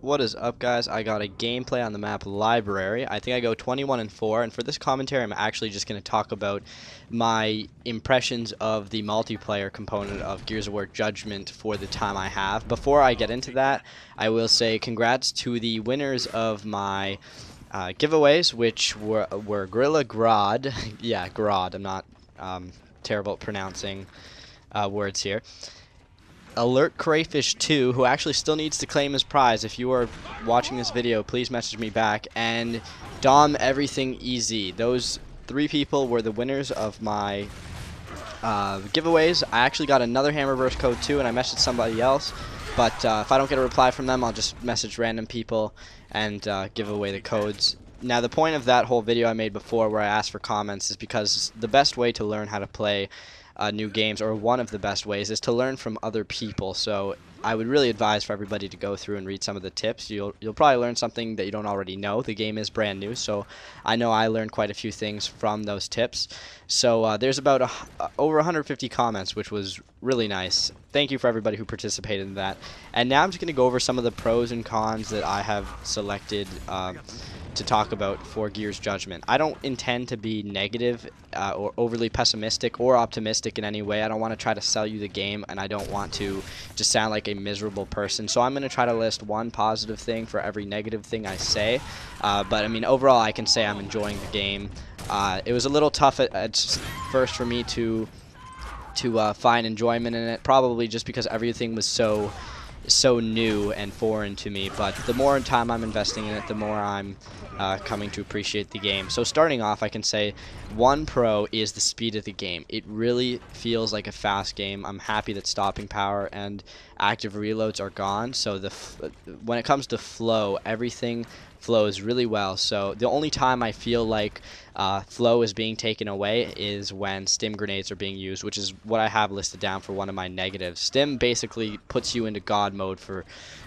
What is up, guys? I got a gameplay on the map Library. I think I go 21-4, and for this commentary I'm actually just going to talk about my impressions of the multiplayer component of Gears of War Judgment for the time I have. Before I get into that, I will say congrats to the winners of my giveaways, which were Gorilla Grodd. Yeah, Grodd. I'm not terrible at pronouncing words here. Alert Crayfish 2, who actually still needs to claim his prize. If you are watching this video, please message me back. And Dom Everything Easy. Those three people were the winners of my giveaways. I actually got another Hammerverse code too, and I messaged somebody else. But if I don't get a reply from them, I'll just message random people and give away the codes. Now, the point of that whole video I made before where I asked for comments is because the best way to learn how to play new games, or one of the best ways, is to learn from other people. So I would really advise for everybody to go through and read some of the tips. You'll probably learn something that you don't already know. The game is brand new, so I know I learned quite a few things from those tips. So there's about over 150 comments, which was really nice. Thank you for everybody who participated in that. And now I'm just going to go over some of the pros and cons that I have selected to talk about for Gears Judgment. I don't intend to be negative or overly pessimistic or optimistic in any way. I don't want to try to sell you the game, and I don't want to just sound like a miserable person. So I'm going to try to list one positive thing for every negative thing I say. But I mean, overall, I can say I'm enjoying the game. It was a little tough at first for me to find enjoyment in it, probably just because everything was so new and foreign to me. But the more time I'm investing in it, the more I'm coming to appreciate the game. So starting off, I can say one pro is the speed of the game. It really feels like a fast game. I'm happy that stopping power and active reloads are gone. So when it comes to flow, everything flows really well. So the only time I feel like flow is being taken away is when stim grenades are being used, which is what I have listed down for one of my negatives. Stim basically puts you into God mode for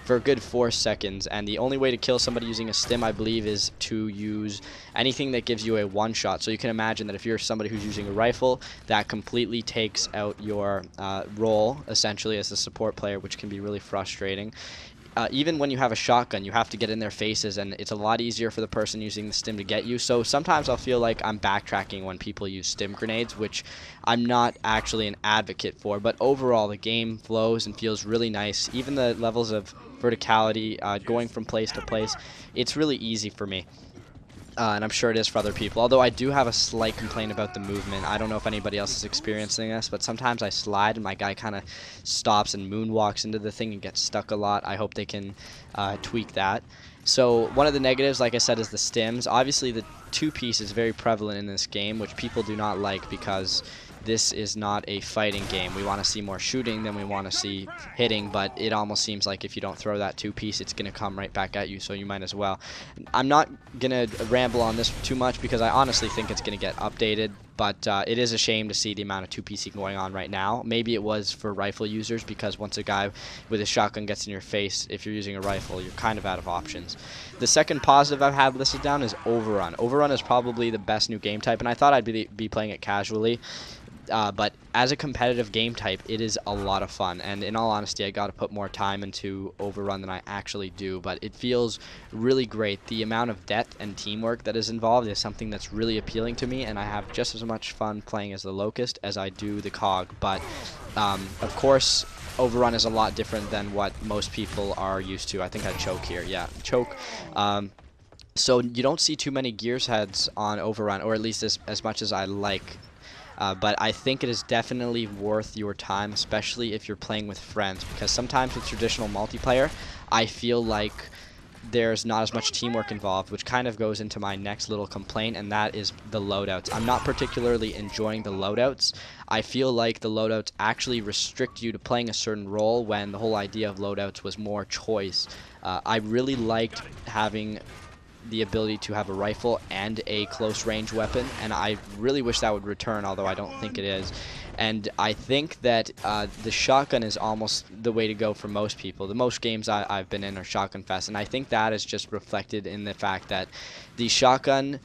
a good 4 seconds, and the only way to kill somebody using a stim, I believe, is to use anything that gives you a one-shot. So you can imagine that if you're somebody who's using a rifle, that completely takes out your role, essentially, as a support player, which can be really frustrating. Even when you have a shotgun, you have to get in their faces, and it's a lot easier for the person using the stim to get you. So sometimes I'll feel like I'm backtracking when people use stim grenades, which I'm not actually an advocate for. But overall, the game flows and feels really nice. Even the levels of verticality, going from place to place, it's really easy for me. And I'm sure it is for other people. Although I do have a slight complaint about the movement. I don't know if anybody else is experiencing this, but sometimes I slide and my guy kind of stops and moonwalks into the thing and gets stuck a lot. I hope they can tweak that. So one of the negatives, like I said, is the stims. Obviously, the two-piece is very prevalent in this game, which people do not like because this is not a fighting game. We want to see more shooting than we want to see hitting, but it almost seems like if you don't throw that two-piece, it's going to come right back at you, so you might as well. I'm not going to ramble on this too much because I honestly think it's going to get updated, but it is a shame to see the amount of two-piecing going on right now. Maybe it was for rifle users, because once a guy with a shotgun gets in your face, if you're using a rifle, you're kind of out of options. The second positive I've had listed down is Overrun. Overrun is probably the best new game type, and I thought I'd be playing it casually. But as a competitive game type, it is a lot of fun, and in all honesty, I got to put more time into Overrun than I actually do, but it feels really great. The amount of depth and teamwork that is involved is something that's really appealing to me, and I have just as much fun playing as the Locust as I do the Cog. But of course, Overrun is a lot different than what most people are used to. I think I choke here. Yeah, choke. So you don't see too many Gears heads on Overrun, or at least as much as I like. But I think it is definitely worth your time, especially if you're playing with friends, because sometimes with traditional multiplayer, I feel like there's not as much teamwork involved, which kind of goes into my next little complaint, and that is the loadouts. I'm not particularly enjoying the loadouts. I feel like the loadouts actually restrict you to playing a certain role when the whole idea of loadouts was more choice. I really liked having the ability to have a rifle and a close range weapon, and I really wish that would return, although I don't think it is. And I think that the shotgun is almost the way to go for most people. The most games I've been in are shotgun fest, and I think that is just reflected in the fact that the shotgun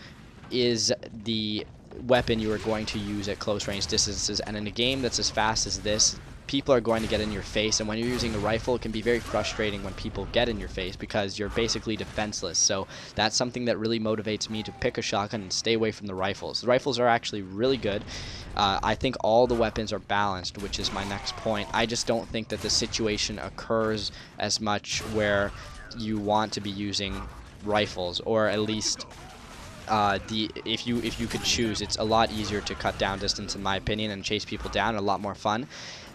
is the weapon you are going to use at close range distances, and in a game that's as fast as this, people are going to get in your face, and when you're using a rifle, it can be very frustrating when people get in your face because you're basically defenseless. So that's something that really motivates me to pick a shotgun and stay away from the rifles. The rifles are actually really good. I think all the weapons are balanced, which is my next point. I just don't think that the situation occurs as much where you want to be using rifles, or at least if you could choose, it's a lot easier to cut down distance in my opinion and chase people down, a lot more fun,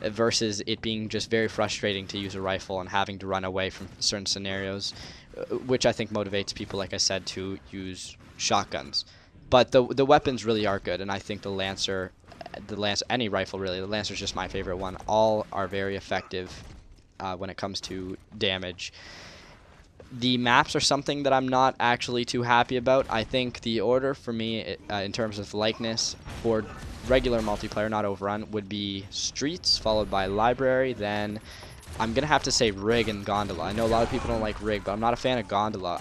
versus it being just very frustrating to use a rifle and having to run away from certain scenarios, which I think motivates people, like I said, to use shotguns. But the weapons really are good, and I think the Lancer, any rifle really, the Lancer is just my favorite one. All are very effective when it comes to damage. The maps are something that I'm not actually too happy about. I think the order for me, in terms of likeness, for regular multiplayer, not Overrun, would be Streets, followed by Library, then I'm going to have to say Rig and Gondola. I know a lot of people don't like Rig, but I'm not a fan of Gondola.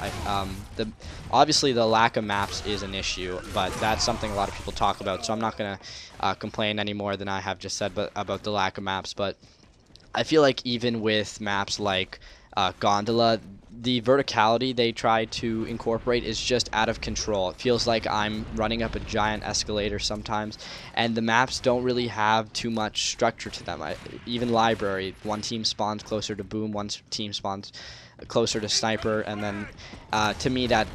Obviously, the lack of maps is an issue, but that's something a lot of people talk about, so I'm not going to complain any more than I have just said about the lack of maps. But I feel like even with maps like Gondola, the verticality they try to incorporate is just out of control. It feels like I'm running up a giant escalator sometimes, and the maps don't really have too much structure to them. Even Library, one team spawns closer to Boom, one team spawns closer to Sniper, and then to me that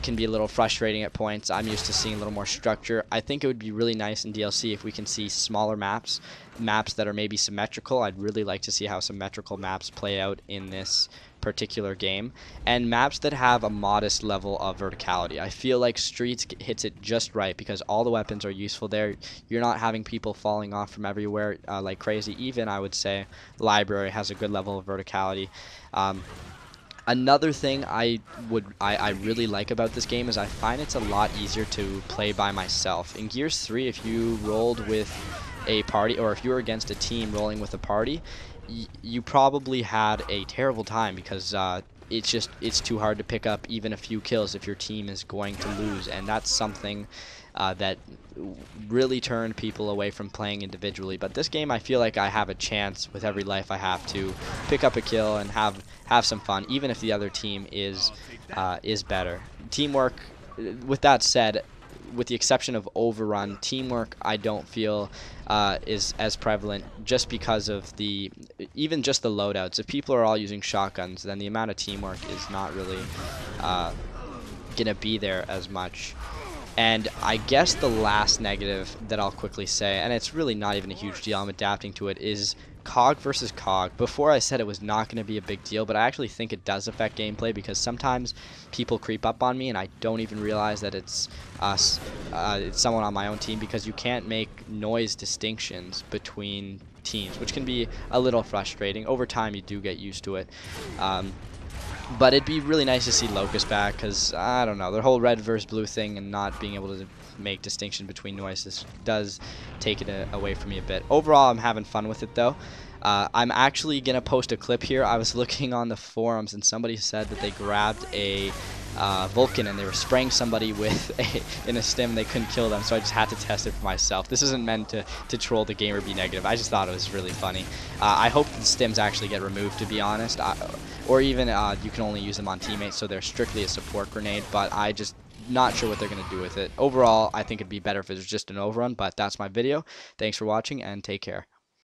can be a little frustrating at points. I'm used to seeing a little more structure. I think it would be really nice in DLC if we can see smaller maps that are maybe symmetrical. I'd really like to see how symmetrical maps play out in this particular game, and maps that have a modest level of verticality. I feel like Streets hits it just right because all the weapons are useful there. You're not having people falling off from everywhere like crazy. Even I would say Library has a good level of verticality. Another thing I really like about this game is I find it's a lot easier to play by myself. In Gears 3, if you rolled with a party, or if you were against a team rolling with a party, you probably had a terrible time because it's too hard to pick up even a few kills if your team is going to lose, and that's something that really turned people away from playing individually. But this game, I feel like I have a chance with every life I have to pick up a kill and have some fun, even if the other team is better. Teamwork, with that said, with the exception of Overrun, teamwork I don't feel is as prevalent, just because of even just the loadouts. If people are all using shotguns, then the amount of teamwork is not really gonna be there as much. And I guess the last negative that I'll quickly say, and it's really not even a huge deal, I'm adapting to it, is COG versus COG. Before I said it was not going to be a big deal, but I actually think it does affect gameplay because sometimes people creep up on me and I don't even realize that it's someone on my own team, because you can't make noise distinctions between teams, which can be a little frustrating. Over time you do get used to it. But it'd be really nice to see Locust back, because, I don't know, the whole red versus blue thing and not being able to make distinction between noises does take it away from me a bit. Overall, I'm having fun with it, though. I'm actually going to post a clip here. I was looking on the forums, and somebody said that they grabbed a Vulcan and they were spraying somebody with in a stim and they couldn't kill them, so I just had to test it for myself. This isn't meant to troll the game or be negative. I just thought it was really funny. I hope the stims actually get removed, to be honest, or even you can only use them on teammates, so they're strictly a support grenade, but I just not sure what they're going to do with it. Overall, I think it'd be better if it was just an overrun, but that's my video. Thanks for watching, and take care.